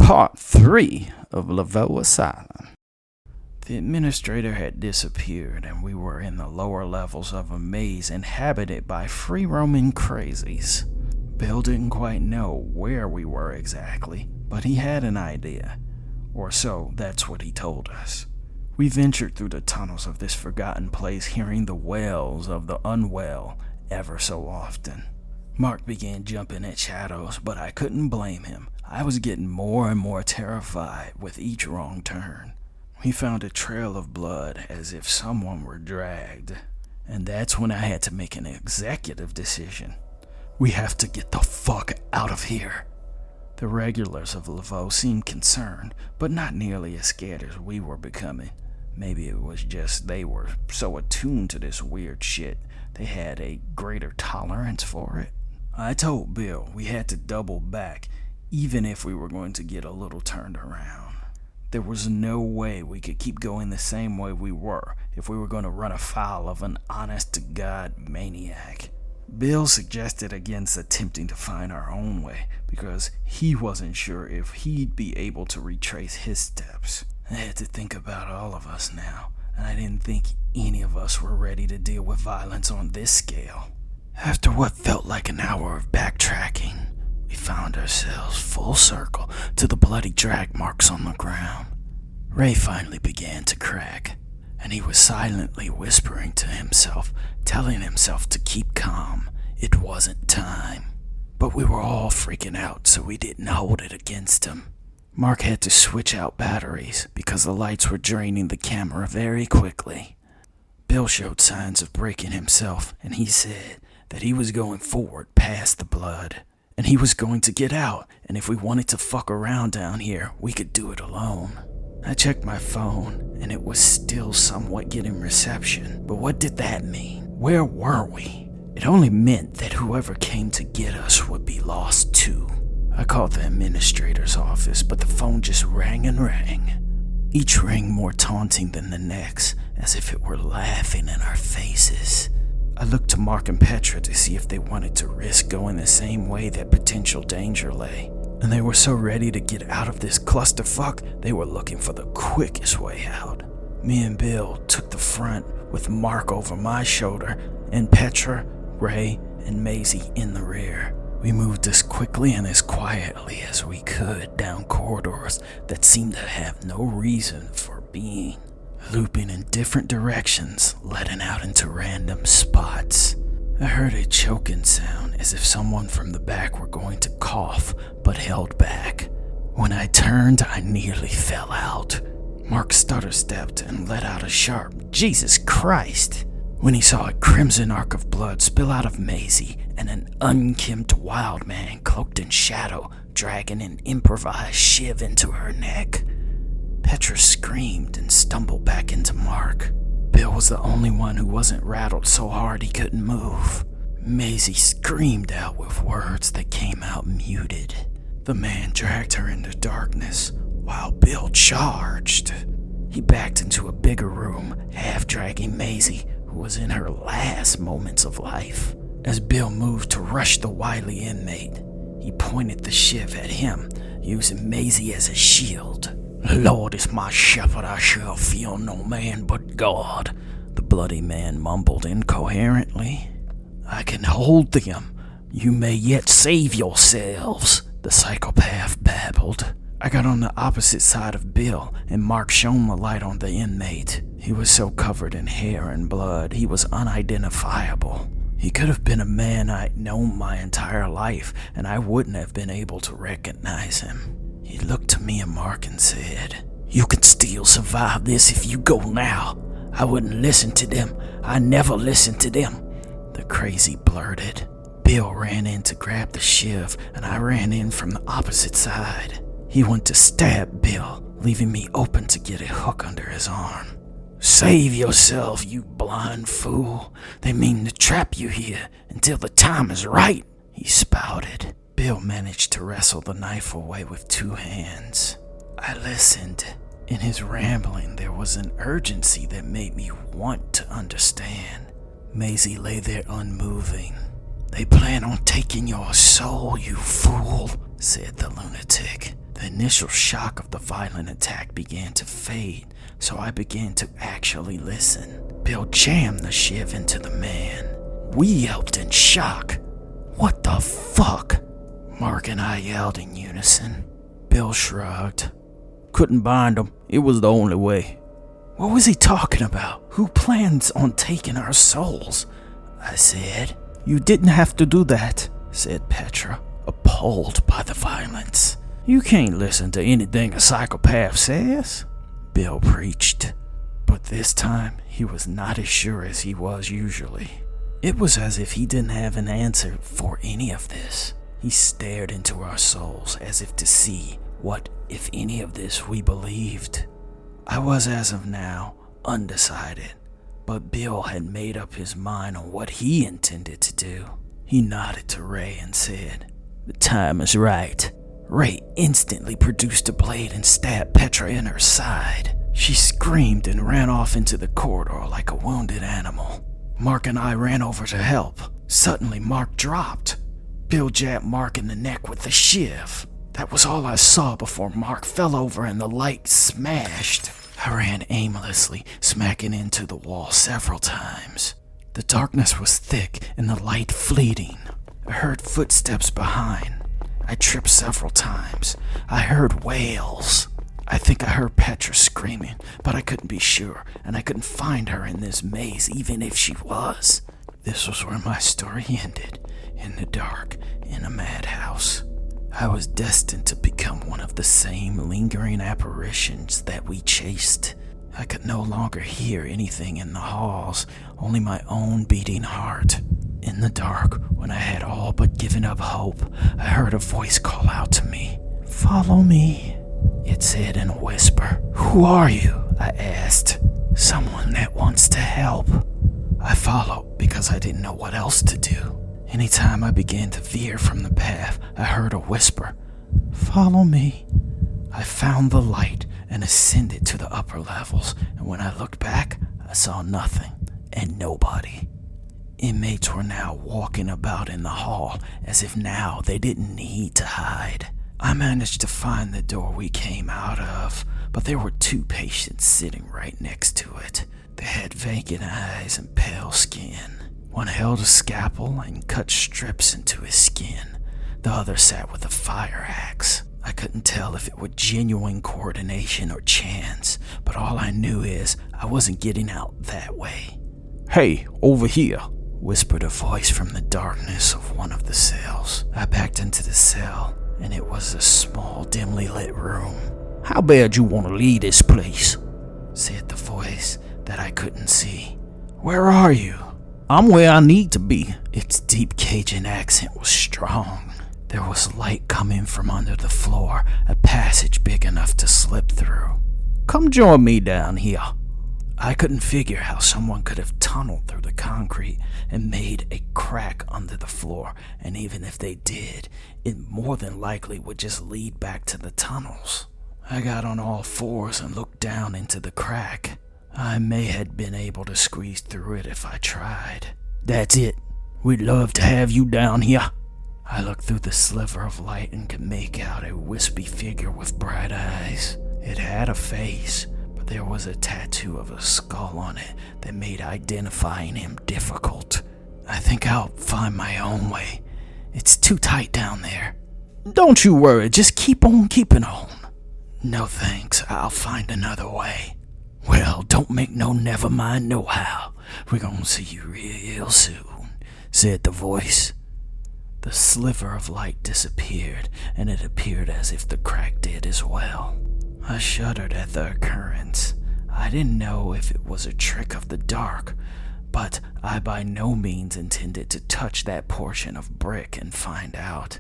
Part 3 of Laveau Asylum. The administrator had disappeared, and we were in the lower levels of a maze inhabited by free-roaming crazies. Bill didn't quite know where we were exactly, but he had an idea. Or so, that's what he told us. We ventured through the tunnels of this forgotten place, hearing the wails of the unwell ever so often. Mark began jumping at shadows, but I couldn't blame him. I was getting more and more terrified with each wrong turn. We found a trail of blood as if someone were dragged, and that's when I had to make an executive decision. We have to get the fuck out of here. The regulars of Laveau seemed concerned, but not nearly as scared as we were becoming. Maybe it was just they were so attuned to this weird shit, they had a greater tolerance for it. I told Bill we had to double back, even if we were going to get a little turned around. There was no way we could keep going the same way we were if we were going to run afoul of an honest-to-God maniac. Bill suggested against attempting to find our own way because he wasn't sure if he'd be able to retrace his steps. I had to think about all of us now, and I didn't think any of us were ready to deal with violence on this scale. After what felt like an hour of backtracking, we found ourselves full circle to the bloody drag marks on the ground. Ray finally began to crack, and he was silently whispering to himself, telling himself to keep calm. It wasn't time. But we were all freaking out, so we didn't hold it against him. Mark had to switch out batteries because the lights were draining the camera very quickly. Bill showed signs of breaking himself, and he said that he was going forward past the blood. And he was going to get out, and if we wanted to fuck around down here, we could do it alone. I checked my phone, and it was still somewhat getting reception, but what did that mean? Where were we? It only meant that whoever came to get us would be lost too. I called the administrator's office, but the phone just rang and rang. Each ring more taunting than the next, as if it were laughing in our faces. I looked to Mark and Petra to see if they wanted to risk going the same way that potential danger lay. And they were so ready to get out of this clusterfuck, they were looking for the quickest way out. Me and Bill took the front with Mark over my shoulder and Petra, Ray, and Maisie in the rear. We moved as quickly and as quietly as we could down corridors that seemed to have no reason for being. Looping in different directions, letting out into random spots. I heard a choking sound as if someone from the back were going to cough, but held back. When I turned, I nearly fell out. Mark stutter-stepped and let out a sharp, "Jesus Christ!" when he saw a crimson arc of blood spill out of Maisie and an unkempt wild man cloaked in shadow dragging an improvised shiv into her neck. Petra screamed and stumbled back into Mark. Bill was the only one who wasn't rattled so hard he couldn't move. Maisie screamed out with words that came out muted. The man dragged her into darkness while Bill charged. He backed into a bigger room, half dragging Maisie, who was in her last moments of life. As Bill moved to rush the wily inmate, he pointed the shiv at him, using Maisie as a shield. "Lord is my shepherd, I shall fear no man but God," the bloody man mumbled incoherently. "I can hold them. You may yet save yourselves," the psychopath babbled. I got on the opposite side of Bill, and Mark shone the light on the inmate. He was so covered in hair and blood, he was unidentifiable. He could have been a man I'd known my entire life, and I wouldn't have been able to recognize him. He looked to me and Mark and said, "You can still survive this if you go now. I wouldn't listen to them. I never listened to them," the crazy blurted. Bill ran in to grab the shiv, and I ran in from the opposite side. He went to stab Bill, leaving me open to get a hook under his arm. "Save yourself, you blind fool. They mean to trap you here until the time is right," he spouted. Bill managed to wrestle the knife away with two hands. I listened. In his rambling, there was an urgency that made me want to understand. Maisie lay there unmoving. "They plan on taking your soul, you fool," said the lunatic. The initial shock of the violent attack began to fade, so I began to actually listen. Bill jammed the shiv into the man. We yelped in shock. "What the fuck?" Mark and I yelled in unison. Bill shrugged. "Couldn't bind him. It was the only way." "What was he talking about? Who plans on taking our souls?" I said. "You didn't have to do that," said Petra, appalled by the violence. "You can't listen to anything a psychopath says," Bill preached. But this time, he was not as sure as he was usually. It was as if he didn't have an answer for any of this. He stared into our souls as if to see what, if any of this, we believed. I was, as of now, undecided, but Bill had made up his mind on what he intended to do. He nodded to Ray and said, "The time is right." Ray instantly produced a blade and stabbed Petra in her side. She screamed and ran off into the corridor like a wounded animal. Mark and I ran over to help. Suddenly, Mark dropped. Bill jabbed Mark in the neck with the shiv. That was all I saw before Mark fell over and the light smashed. I ran aimlessly, smacking into the wall several times. The darkness was thick and the light fleeting. I heard footsteps behind. I tripped several times. I heard wails. I think I heard Petra screaming, but I couldn't be sure, and I couldn't find her in this maze even if she was. This was where my story ended, in the dark, in a madhouse. I was destined to become one of the same lingering apparitions that we chased. I could no longer hear anything in the halls, only my own beating heart. In the dark, when I had all but given up hope, I heard a voice call out to me. "Follow me," it said in a whisper. "Who are you?" I asked. "Someone that wants to help." I followed because I didn't know what else to do. Anytime I began to veer from the path, I heard a whisper, "Follow me." I found the light and ascended to the upper levels, and when I looked back, I saw nothing and nobody. Inmates were now walking about in the hall as if now they didn't need to hide. I managed to find the door we came out of, but there were 2 patients sitting right next to it. They had vacant eyes and pale skin. One held a scalpel and cut strips into his skin. The other sat with a fire axe. I couldn't tell if it were genuine coordination or chance, but all I knew is I wasn't getting out that way. "Hey, over here," whispered a voice from the darkness of one of the cells. I backed into the cell, and it was a small, dimly lit room. "How bad you want to leave this place?" said the voice that I couldn't see. "Where are you?" "I'm where I need to be." Its deep Cajun accent was strong. There was light coming from under the floor, a passage big enough to slip through. "Come join me down here." I couldn't figure how someone could have tunneled through the concrete and made a crack under the floor, and even if they did, it more than likely would just lead back to the tunnels. I got on all fours and looked down into the crack. I may have been able to squeeze through it if I tried. "That's it. We'd love to have you down here." I looked through the sliver of light and could make out a wispy figure with bright eyes. It had a face, but there was a tattoo of a skull on it that made identifying him difficult. "I think I'll find my own way. It's too tight down there." "Don't you worry, just keep on keeping on." "No thanks, I'll find another way." "Well, don't make no never mind nohow. We're gonna see you real soon," said the voice. The sliver of light disappeared, and it appeared as if the crack did as well. I shuddered at the occurrence. I didn't know if it was a trick of the dark, but I by no means intended to touch that portion of brick and find out.